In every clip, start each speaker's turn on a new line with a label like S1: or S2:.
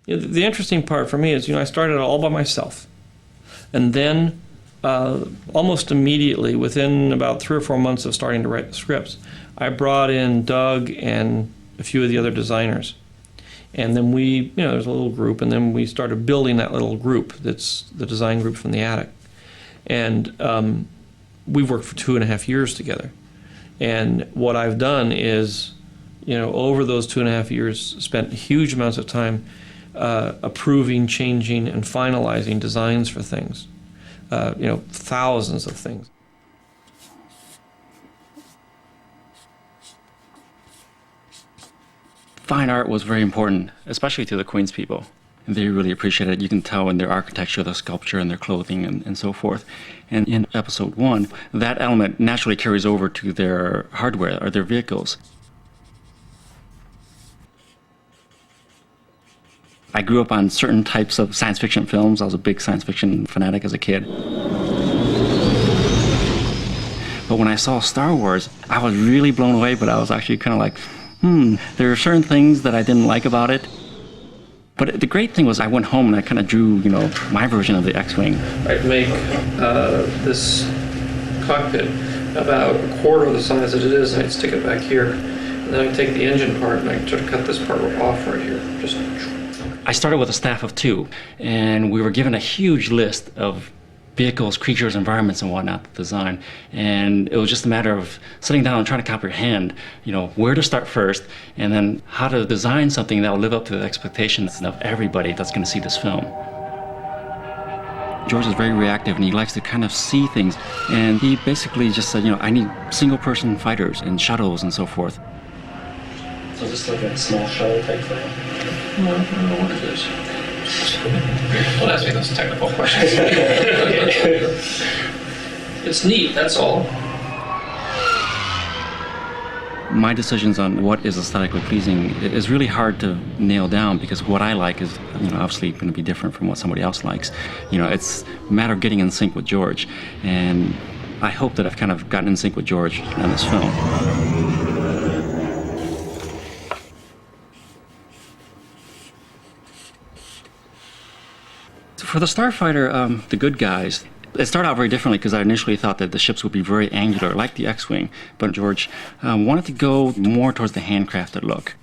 S1: The interesting part for me is, I started all by myself. And then almost immediately, within about 3 or 4 months of starting to write the scripts, I brought in Doug and a few of the other designers. And then there's a little group, and then we started building that little group that's the design group from the attic. And we've worked for 2.5 years together. And what I've done is, over those 2.5 years, spent huge amounts of time approving, changing, and finalizing designs for things. Thousands of things.
S2: Fine art was very important, especially to the Queens people. And they really appreciated it. You can tell in their architecture, their sculpture, and their clothing, and so forth. And in episode 1, that element naturally carries over to their hardware or their vehicles. I grew up on certain types of science fiction films. I was a big science fiction fanatic as a kid. But when I saw Star Wars, I was really blown away, but I was actually kind of like, there are certain things that I didn't like about it. But the great thing was I went home and I kind of drew, my version of the X-Wing.
S1: I'd make this cockpit about 1/4 of the size that it is, and I'd stick it back here. And then I'd take the engine part and I'd sort of cut this part off right here.
S2: I started with a staff of 2, and we were given a huge list of vehicles, creatures, environments, and whatnot to design. And it was just a matter of sitting down and trying to comprehend, where to start first, and then how to design something that will live up to the expectations of everybody that's going to see this film. George is very reactive, and he likes to kind of see things. And he basically just said, I need single-person fighters and shuttles and so forth. So just like a small shuttle type thing?
S1: No, I don't know what it is. Don't ask me those technical questions. It's neat, that's all.
S2: My decisions on what is aesthetically pleasing is really hard to nail down, because what I like is, obviously going to be different from what somebody else likes. It's a matter of getting in sync with George, and I hope that I've kind of gotten in sync with George on this film. For the Starfighter, the good guys, it started out very differently, because I initially thought that the ships would be very angular, like the X-Wing, but George wanted to go more towards the handcrafted look.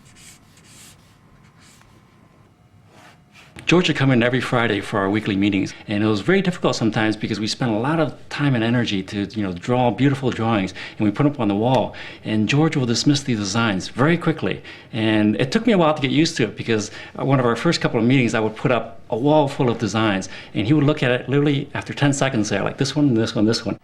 S2: George would come in every Friday for our weekly meetings, and it was very difficult sometimes because we spent a lot of time and energy to draw beautiful drawings, and we put them up on the wall, and George will dismiss these designs very quickly. And it took me a while to get used to it, because one of our first couple of meetings I would put up a wall full of designs, and he would look at it literally after 10 seconds and say, I like this one, this one, this one.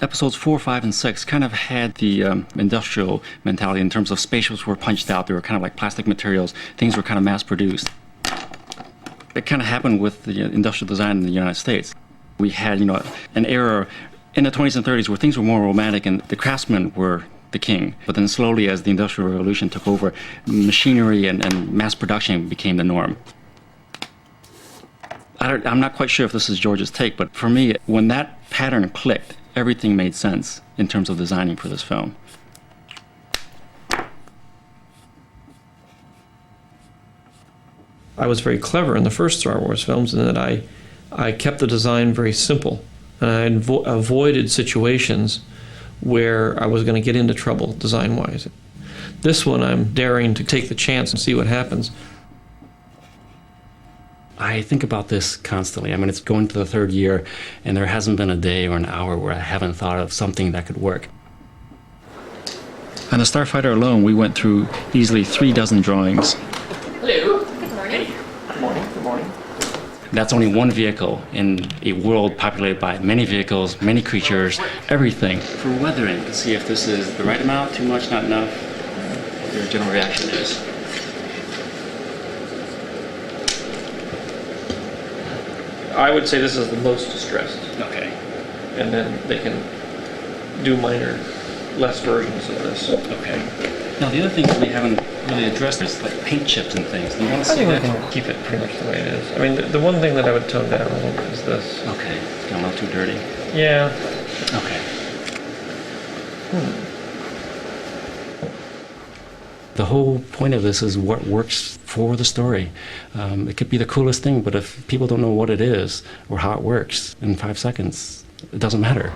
S2: Episodes 4, 5, and 6 kind of had the industrial mentality in terms of spaceships were punched out. They were kind of like plastic materials. Things were kind of mass-produced. It kind of happened with the industrial design in the United States. We had, an era in the 20s and 30s where things were more romantic and the craftsmen were the king. But then slowly, as the Industrial Revolution took over, machinery and mass production became the norm. I'm not quite sure if this is George's take, but for me, when that pattern clicked, everything made sense in terms of designing for this film.
S1: I was very clever in the first Star Wars films in that I kept the design very simple, and I avoided situations where I was going to get into trouble design-wise. This one, I'm daring to take the chance and see what happens.
S2: I think about this constantly. I mean, it's going to the 3rd year, and there hasn't been a day or an hour where I haven't thought of something that could work. On the Starfighter alone, we went through easily 3 dozen drawings.
S3: Hello. Good morning.
S1: Good morning. Good morning.
S2: That's only one vehicle in a world populated by many vehicles, many creatures, everything. For weathering, to see if this is the right amount, too much, not enough, what your general reaction is.
S1: I would say this is the most distressed.
S2: Okay.
S1: And then they can do minor, less versions of this.
S2: Okay. Now the other thing that we haven't really addressed is like paint chips and things. Do you want to
S1: I
S2: see
S1: think we
S2: that?
S1: can keep it pretty much the way it is. I mean, the one thing that I would tone down a little bit is this.
S2: Okay. It's getting a little too dirty.
S1: Yeah.
S2: Okay. The whole point of this is what works for the story. It could be the coolest thing, but if people don't know what it is or how it works in 5 seconds, it doesn't matter.